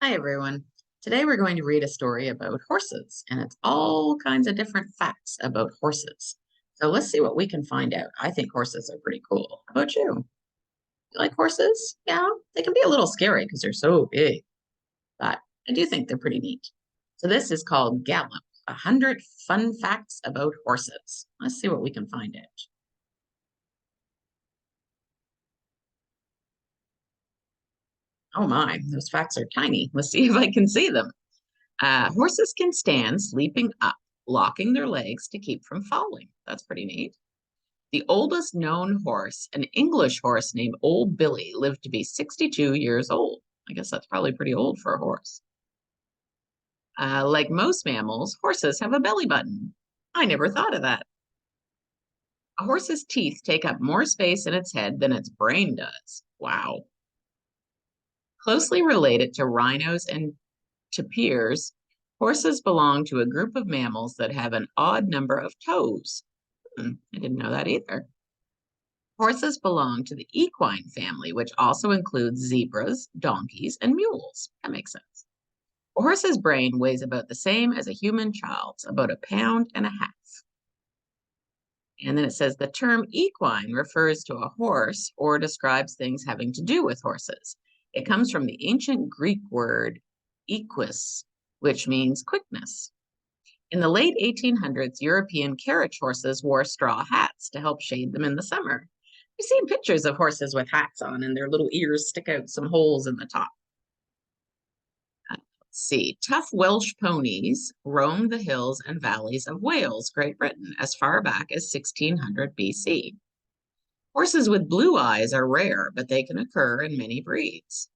Hi, everyone. Today we're going to read a story about horses, and it's all kinds of different facts about horses. So let's see what we can find out. I think horses are pretty cool. How about you? You like horses? Yeah, they can be a little scary because they're so big, but I do think they're pretty neat. So this is called Gallop, 100 fun facts about horses. Let's see what we can find out. Oh my, those facts are tiny. Let's see if I can see them. Horses can stand sleeping up, locking their legs to keep from falling. That's pretty neat. The oldest known horse, an English horse named Old Billy, lived to be 62 years old. I guess that's probably pretty old for a horse. Like most mammals, horses have a belly button. I never thought of that. A horse's teeth take up more space in its head than its brain does. Wow. Closely related to rhinos and tapirs, horses belong to a group of mammals that have an odd number of toes. I didn't know that either. Horses belong to the equine family, which also includes zebras, donkeys, and mules. That makes sense. A horse's brain weighs about the same as a human child's, about a pound and a half. And then it says the term equine refers to a horse or describes things having to do with horses. It comes from the ancient Greek word equus, which means quickness. In the late 1800s, European carriage horses wore straw hats to help shade them in the summer. You've seen pictures of horses with hats on and their little ears stick out some holes in the top. Let's see. Tough Welsh ponies roamed the hills and valleys of Wales, Great Britain, as far back as 1600 BC. Horses with blue eyes are rare, but they can occur in many breeds.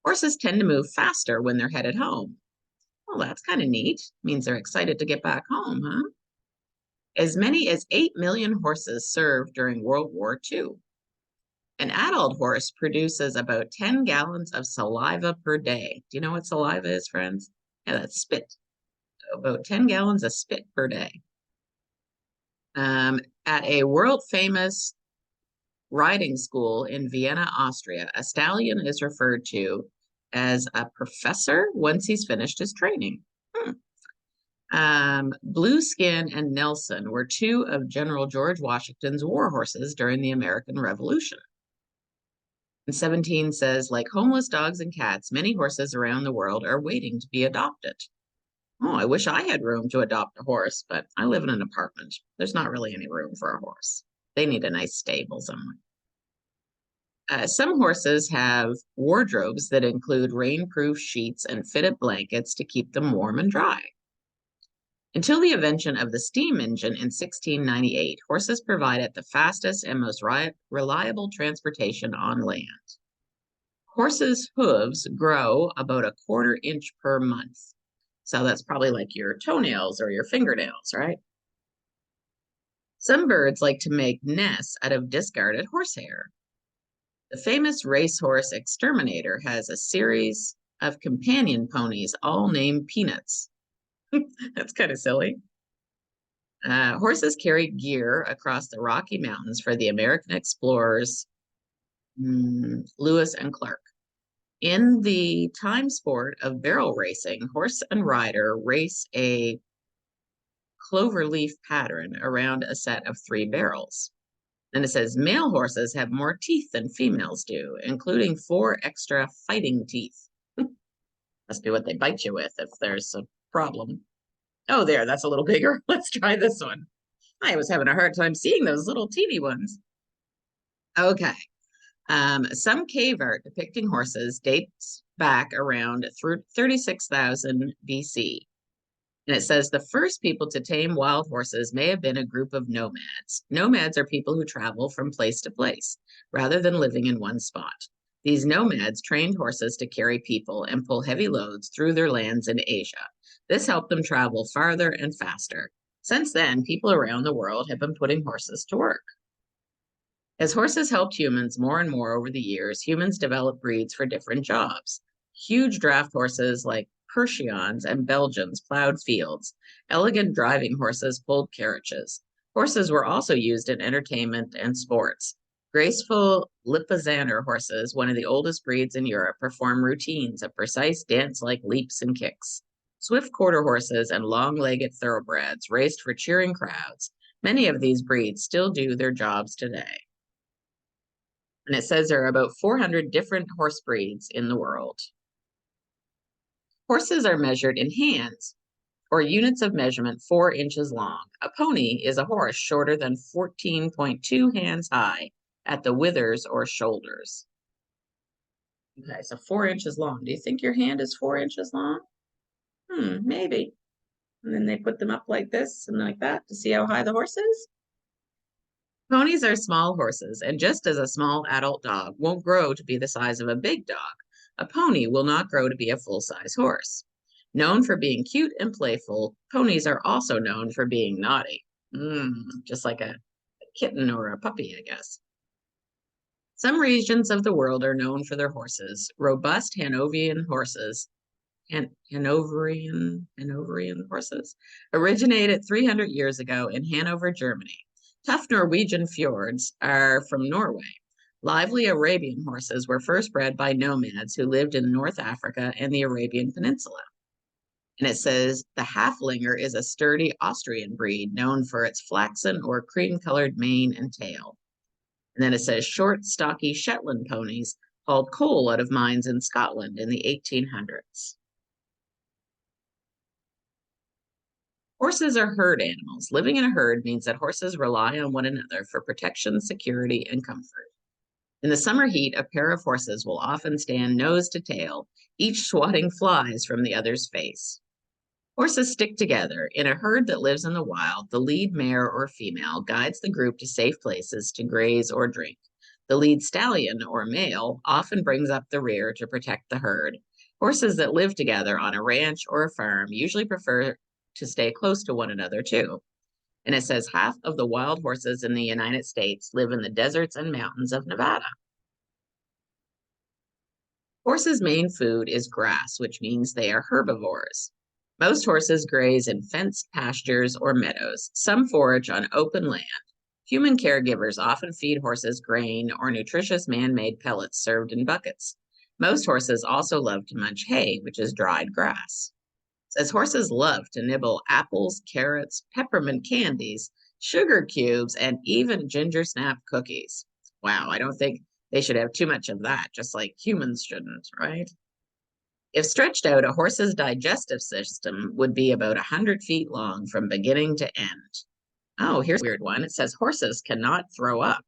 Horses tend to move faster when they're headed home. Well, that's kind of neat. Means they're excited to get back home, huh? As many as 8 million horses served during World War II. An adult horse produces about 10 gallons of saliva per day. Do you know what saliva is, friends? Yeah, that's spit. About 10 gallons of spit per day. At a world famous riding school in Vienna, Austria, a stallion is referred to as a professor once he's finished his training. Blueskin and Nelson were two of General George Washington's war horses during the American Revolution. And 17 says, like homeless dogs and cats, many horses around the world are waiting to be adopted. Oh, I wish I had room to adopt a horse, but I live in an apartment. There's not really any room for a horse. They need a nice stable somewhere. Some horses have wardrobes that include rainproof sheets and fitted blankets to keep them warm and dry. Until the invention of the steam engine in 1698, horses provided the fastest and most reliable transportation on land. Horses' hooves grow about a quarter inch per month. So that's probably like your toenails or your fingernails, right? Some birds like to make nests out of discarded horsehair. The famous racehorse Exterminator has a series of companion ponies, all named Peanuts. That's kind of silly. Horses carried gear across the Rocky Mountains for the American explorers Lewis and Clark. In the time sport of barrel racing, horse and rider race a cloverleaf pattern around a set of 3 barrels. And it says male horses have more teeth than females do, including 4 extra fighting teeth. Must be what they bite you with if there's a problem. Oh, there, that's a little bigger. Let's try this one. I was having a hard time seeing those little teeny ones. Okay. Some cave art depicting horses dates back around through 36,000 BC. And it says the first people to tame wild horses may have been a group of nomads. Nomads are people who travel from place to place rather than living in one spot. These nomads trained horses to carry people and pull heavy loads through their lands in Asia. This helped them travel farther and faster. Since then, people around the world have been putting horses to work. As horses helped humans more and more over the years, humans developed breeds for different jobs. Huge draft horses like Percheons and Belgians plowed fields. Elegant driving horses pulled carriages. Horses were also used in entertainment and sports. Graceful Lipizzaner horses, one of the oldest breeds in Europe, perform routines of precise dance-like leaps and kicks. Swift quarter horses and long-legged thoroughbreds raced for cheering crowds. Many of these breeds still do their jobs today. And it says there are about 400 different horse breeds in the world. Horses are measured in hands, or units of measurement 4 inches long. A pony is a horse shorter than 14.2 hands high at the withers or shoulders. Okay, so 4 inches long. Do you think your hand is 4 inches long? Maybe. And then they put them up like this and like that to see how high the horse is. Ponies are small horses, and just as a small adult dog won't grow to be the size of a big dog, a pony will not grow to be a full-size horse. Known for being cute and playful, ponies are also known for being naughty. Just like a kitten or a puppy, I guess. Some regions of the world are known for their horses. Robust Hanoverian horses Hanoverian horses originated 300 years ago in Hanover, Germany. Tough Norwegian fjords are from Norway. Lively Arabian horses were first bred by nomads who lived in North Africa and the Arabian Peninsula. And it says the Haflinger is a sturdy Austrian breed known for its flaxen or cream-colored mane and tail. And then it says short, stocky Shetland ponies hauled coal out of mines in Scotland in the 1800s. Horses are herd animals. Living in a herd means that horses rely on one another for protection, security, and comfort. In the summer heat, a pair of horses will often stand nose to tail, each swatting flies from the other's face. Horses stick together. In a herd that lives in the wild, the lead mare or female guides the group to safe places to graze or drink. The lead stallion or male often brings up the rear to protect the herd. Horses that live together on a ranch or a farm usually prefer to stay close to one another too. And it says half of the wild horses in the United States live in the deserts and mountains of Nevada. Horses' main food is grass, which means they are herbivores. Most horses graze in fenced pastures or meadows. Some forage on open land. Human caregivers often feed horses grain or nutritious man-made pellets served in buckets. Most horses also love to munch hay, which is dried grass. Says horses love to nibble apples, carrots, peppermint candies, sugar cubes, and even ginger snap cookies. Wow, I don't think they should have too much of that, just like humans shouldn't, right? If stretched out, a horse's digestive system would be about 100 feet long from beginning to end. Oh, here's a weird one. It says horses cannot throw up.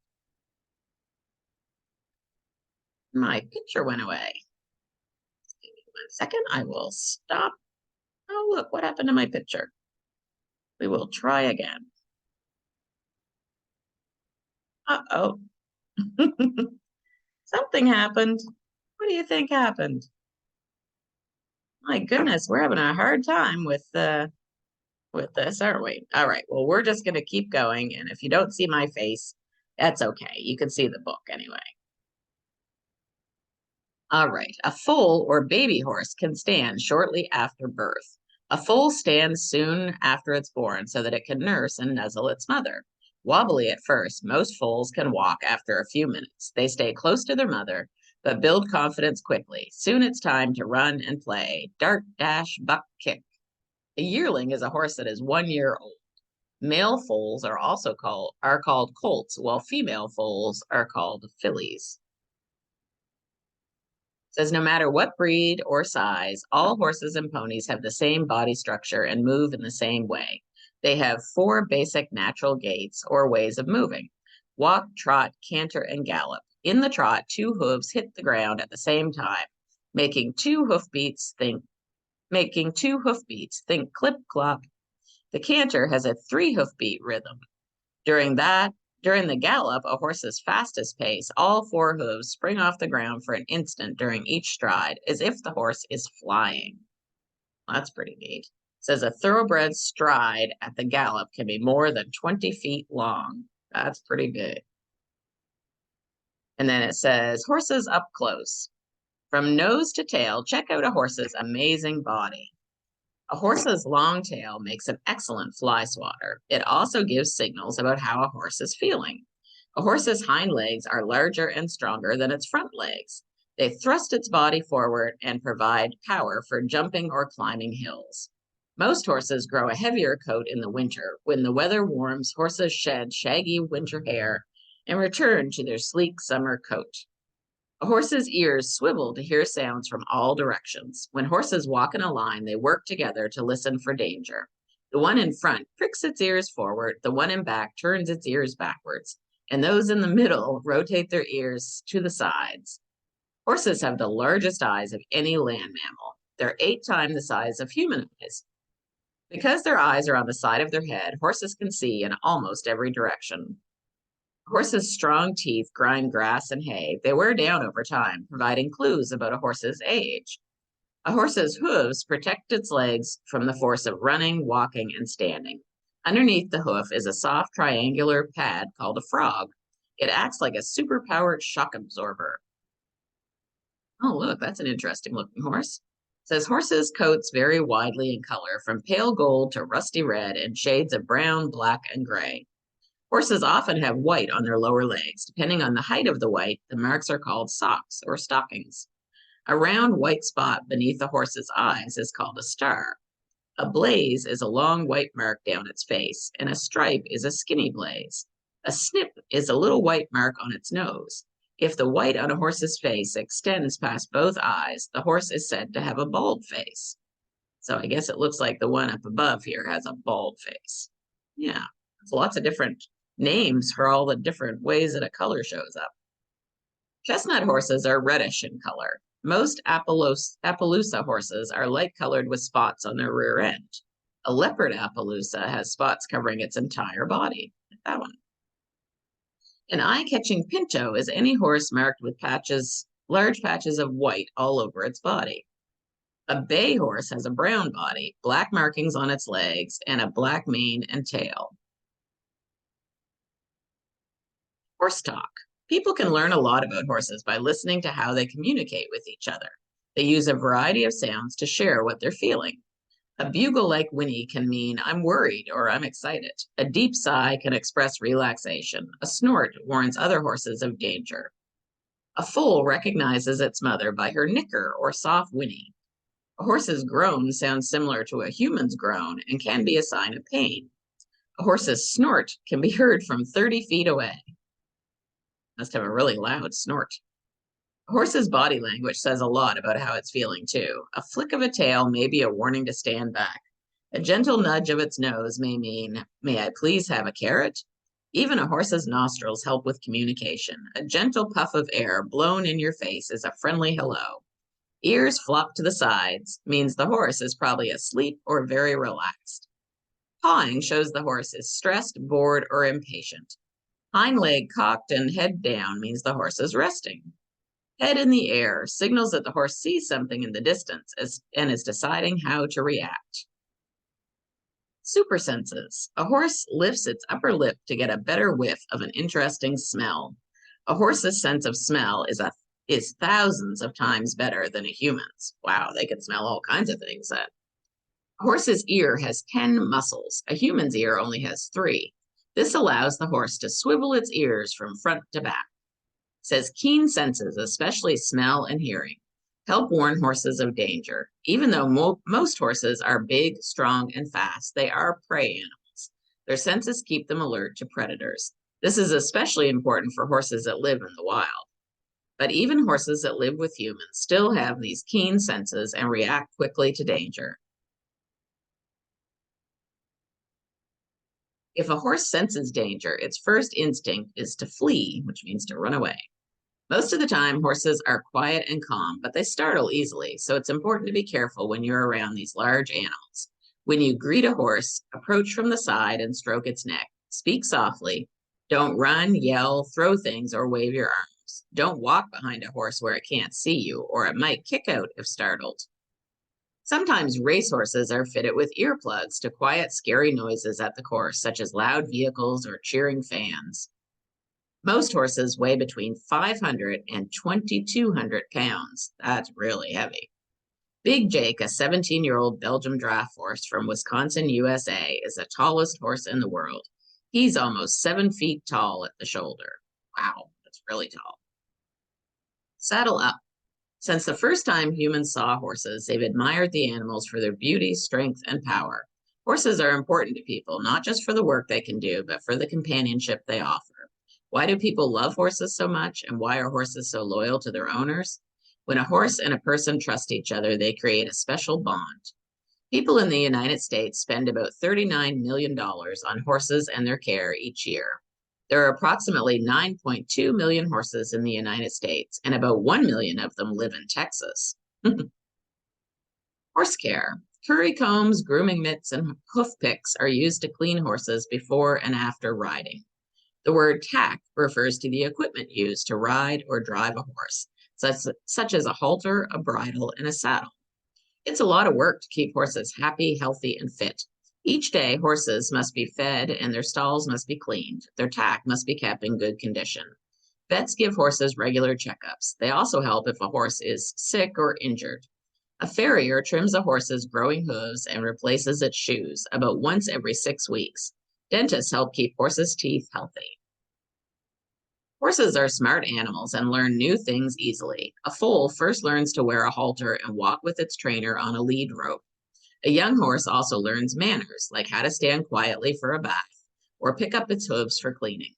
My picture went away. Give me 1 second. I will stop. Oh, look, what happened to my picture? We will try again. Uh-oh. Something happened. What do you think happened? My goodness, we're having a hard time with this, aren't we? All right, well, we're just going to keep going, and if you don't see my face, that's okay. You can see the book anyway. All right, a foal or baby horse can stand shortly after birth. A foal stands soon after it's born so that it can nurse and nuzzle its mother. Wobbly at first, most foals can walk after a few minutes. They stay close to their mother, but build confidence quickly. Soon it's time to run and play. Dart, dash, buck, kick. A yearling is a horse that is 1 year old. Male foals are called colts, while female foals are called fillies. Says no matter what breed or size, all horses and ponies have the same body structure and move in the same way. They have 4 basic natural gaits or ways of moving: walk, trot, canter, and gallop. In the trot, 2 hooves hit the ground at the same time, making 2 hoofbeats think clip clop. The canter has a 3 hoofbeat rhythm. During the gallop, a horse's fastest pace, all 4 hooves spring off the ground for an instant during each stride, as if the horse is flying. Well, that's pretty neat. It says a thoroughbred stride at the gallop can be more than 20 feet long. That's pretty big. And then it says horses up close. From nose to tail, check out a horse's amazing body. A horse's long tail makes an excellent fly swatter. It also gives signals about how a horse is feeling. A horse's hind legs are larger and stronger than its front legs. They thrust its body forward and provide power for jumping or climbing hills. Most horses grow a heavier coat in the winter. When the weather warms, horses shed shaggy winter hair and return to their sleek summer coat. A horse's ears swivel to hear sounds from all directions. When horses walk in a line, they work together to listen for danger. The one in front pricks its ears forward, the one in back turns its ears backwards, and those in the middle rotate their ears to the sides. Horses have the largest eyes of any land mammal. They're 8 times the size of human eyes. Because their eyes are on the side of their head, horses can see in almost every direction. Horses' strong teeth grind grass and hay. They wear down over time, providing clues about a horse's age. A horse's hooves protect its legs from the force of running, walking, and standing. Underneath the hoof is a soft triangular pad called a frog. It acts like a superpowered shock absorber. Oh, look, that's an interesting looking horse. It says horses' coats vary widely in color, from pale gold to rusty red and shades of brown, black, and gray. Horses often have white on their lower legs. Depending on the height of the white, the marks are called socks or stockings. A round white spot beneath the horse's eyes is called a star. A blaze is a long white mark down its face, and a stripe is a skinny blaze. A snip is a little white mark on its nose. If the white on a horse's face extends past both eyes, the horse is said to have a bald face. So I guess it looks like the one up above here has a bald face. Yeah, there's lots of different names for all the different ways that a color shows up. Chestnut horses are reddish in color. Most Appaloosa horses are light-colored with spots on their rear end. A leopard Appaloosa has spots covering its entire body, like that one. An eye-catching pinto is any horse marked with large patches of white all over its body. A bay horse has a brown body, black markings on its legs, and a black mane and tail. Horse talk. People can learn a lot about horses by listening to how they communicate with each other. They use a variety of sounds to share what they're feeling. A bugle-like whinny can mean I'm worried or I'm excited. A deep sigh can express relaxation. A snort warns other horses of danger. A foal recognizes its mother by her nicker or soft whinny. A horse's groan sounds similar to a human's groan and can be a sign of pain. A horse's snort can be heard from 30 feet away. Must have a really loud snort. A horse's body language says a lot about how it's feeling, too. A flick of a tail may be a warning to stand back. A gentle nudge of its nose may mean, may I please have a carrot? Even a horse's nostrils help with communication. A gentle puff of air blown in your face is a friendly hello. Ears flop to the sides means the horse is probably asleep or very relaxed. Pawing shows the horse is stressed, bored, or impatient. Hind leg cocked and head down means the horse is resting. Head in the air signals that the horse sees something in the distance and is deciding how to react. Super senses. A horse lifts its upper lip to get a better whiff of an interesting smell. A horse's sense of smell is thousands of times better than a human's. Wow, they can smell all kinds of things then. A horse's ear has 10 muscles. A human's ear only has 3. This allows the horse to swivel its ears from front to back. It says keen senses, especially smell and hearing, help warn horses of danger. Even though most horses are big, strong, and fast, they are prey animals. Their senses keep them alert to predators. This is especially important for horses that live in the wild. But even horses that live with humans still have these keen senses and react quickly to danger. If a horse senses danger, its first instinct is to flee, which means to run away. Most of the time, horses are quiet and calm, but they startle easily, so it's important to be careful when you're around these large animals. When you greet a horse, approach from the side and stroke its neck. Speak softly. Don't run, yell, throw things, or wave your arms. Don't walk behind a horse where it can't see you, or it might kick out if startled. Sometimes racehorses are fitted with earplugs to quiet scary noises at the course, such as loud vehicles or cheering fans. Most horses weigh between 500 and 2,200 pounds. That's really heavy. Big Jake, a 17-year-old Belgian draft horse from Wisconsin, USA, is the tallest horse in the world. He's almost 7 feet tall at the shoulder. Wow, that's really tall. Saddle up. Since the first time humans saw horses, they've admired the animals for their beauty, strength, and power. Horses are important to people, not just for the work they can do, but for the companionship they offer. Why do people love horses so much, and why are horses so loyal to their owners? When a horse and a person trust each other, they create a special bond. People in the United States spend about $39 million on horses and their care each year. There are approximately 9.2 million horses in the United States, and about 1 million of them live in Texas. Horse care. Curry combs, grooming mitts, and hoof picks are used to clean horses before and after riding. The word tack refers to the equipment used to ride or drive a horse, such as a halter, a bridle, and a saddle. It's a lot of work to keep horses happy, healthy, and fit. Each day, horses must be fed and their stalls must be cleaned. Their tack must be kept in good condition. Vets give horses regular checkups. They also help if a horse is sick or injured. A farrier trims a horse's growing hooves and replaces its shoes about once every 6 weeks. Dentists help keep horses' teeth healthy. Horses are smart animals and learn new things easily. A foal first learns to wear a halter and walk with its trainer on a lead rope. A young horse also learns manners, like how to stand quietly for a bath or pick up its hooves for cleaning.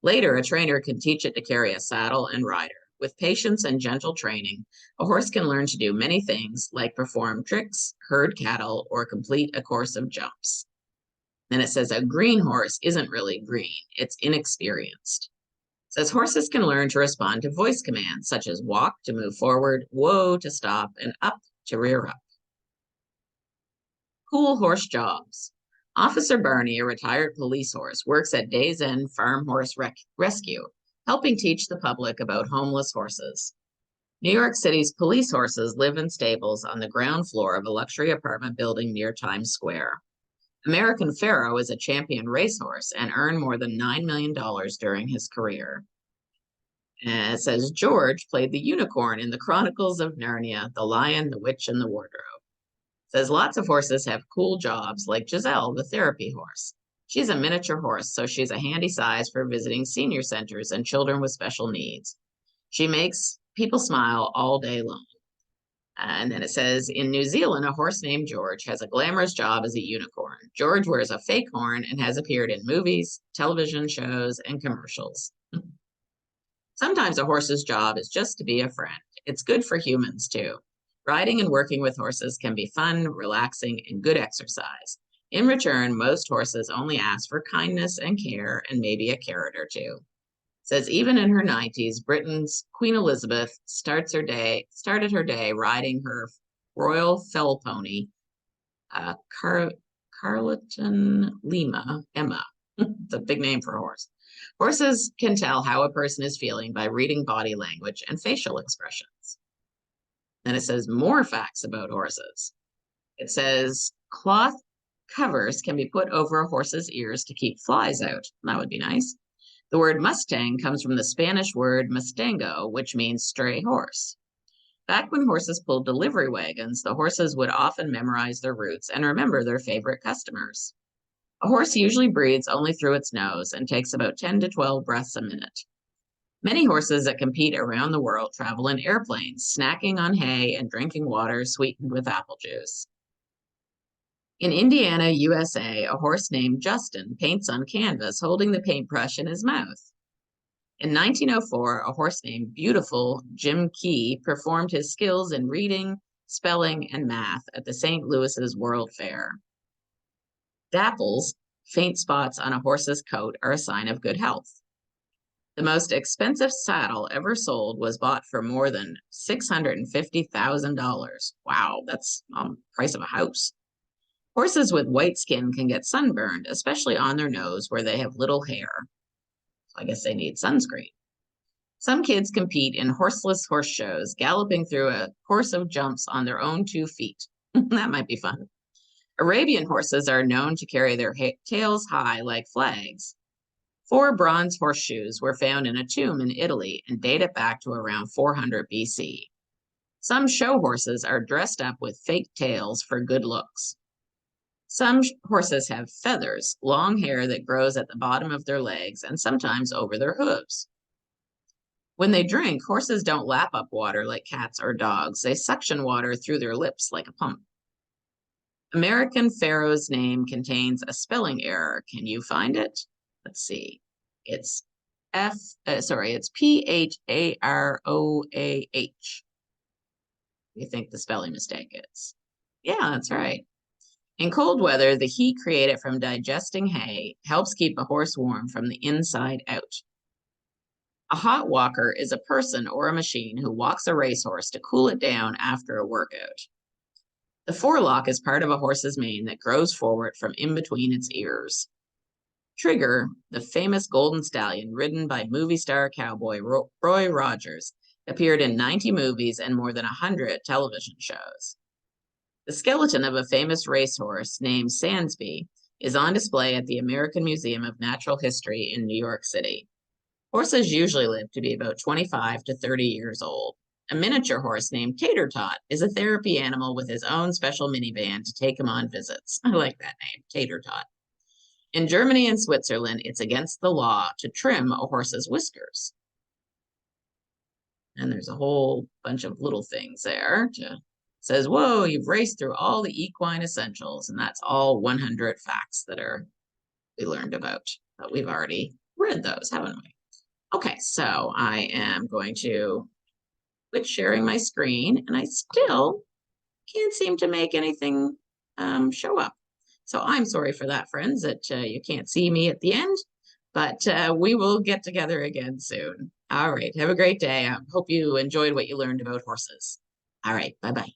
Later, a trainer can teach it to carry a saddle and rider. With patience and gentle training, a horse can learn to do many things like perform tricks, herd cattle, or complete a course of jumps. Then it says a green horse isn't really green, it's inexperienced. Says horses can learn to respond to voice commands such as walk to move forward, whoa to stop, and up to rear up. Cool horse jobs. Officer Barney, a retired police horse, works at Days End Farm Horse Rescue, helping teach the public about homeless horses. New York City's police horses live in stables on the ground floor of a luxury apartment building near Times Square. American Pharoah is a champion racehorse and earned more than $9 million during his career. And it says George played the unicorn in the Chronicles of Narnia, The Lion, the Witch, and the Wardrobe. It says lots of horses have cool jobs, like Giselle, the therapy horse. She's a miniature horse, so she's a handy size for visiting senior centers and children with special needs. She makes people smile all day long. And then it says, in New Zealand, a horse named George has a glamorous job as a unicorn. George wears a fake horn and has appeared in movies, television shows, and commercials. Sometimes a horse's job is just to be a friend. It's good for humans, too. Riding and working with horses can be fun, relaxing, and good exercise. In return, most horses only ask for kindness and care and maybe a carrot or two. Says even in her 90s, Britain's Queen Elizabeth started her day riding her royal fell pony, Carleton Lima, Emma. It's a big name for a horse. Horses can tell how a person is feeling by reading body language and facial expressions. Then it says more facts about horses. It says cloth covers can be put over a horse's ears to keep flies out. That would be nice. The word Mustang comes from the Spanish word Mustango, which means stray horse. Back when horses pulled delivery wagons, the horses would often memorize their routes and remember their favorite customers. A horse usually breathes only through its nose and takes about 10 to 12 breaths a minute. Many horses that compete around the world travel in airplanes, snacking on hay and drinking water sweetened with apple juice. In Indiana, USA, a horse named Justin paints on canvas holding the paintbrush in his mouth. In 1904, a horse named Beautiful Jim Key performed his skills in reading, spelling, and math at the St. Louis's World Fair. Dapples, faint spots on a horse's coat, are a sign of good health. The most expensive saddle ever sold was bought for more than $650,000. Wow, that's the price of a house. Horses with white skin can get sunburned, especially on their nose where they have little hair. I guess they need sunscreen. Some kids compete in horseless horse shows, galloping through a course of jumps on their own 2 feet. That might be fun. Arabian horses are known to carry their tails high like flags. 4 bronze horseshoes were found in a tomb in Italy and date it back to around 400 BC. Some show horses are dressed up with fake tails for good looks. Some horses have feathers, long hair that grows at the bottom of their legs and sometimes over their hooves. When they drink, horses don't lap up water like cats or dogs. They suction water through their lips like a pump. American Pharaoh's name contains a spelling error. Can you find it? Let's see. It's it's Pharoah. You think the spelling mistake is? Yeah, that's right. In cold weather, the heat created from digesting hay helps keep a horse warm from the inside out. A hot walker is a person or a machine who walks a racehorse to cool it down after a workout. The forelock is part of a horse's mane that grows forward from in between its ears. Trigger, the famous golden stallion ridden by movie star cowboy Roy Rogers, appeared in 90 movies and more than 100 television shows. The skeleton of a famous racehorse named Sansby is on display at the American Museum of Natural History in New York City. Horses usually live to be about 25 to 30 years old. A miniature horse named Tater Tot is a therapy animal with his own special minivan to take him on visits. I like that name, Tater Tot. In Germany and Switzerland, it's against the law to trim a horse's whiskers. And there's a whole bunch of little things there. Says, whoa, you've raced through all the equine essentials. And that's all 100 facts that we learned about. But we've already read those, haven't we? Okay, so I am going to quit sharing my screen, and I still can't seem to make anything show up. So I'm sorry for that, friends, that you can't see me at the end, but we will get together again soon. All right, have a great day. I hope you enjoyed what you learned about horses. All right, bye-bye.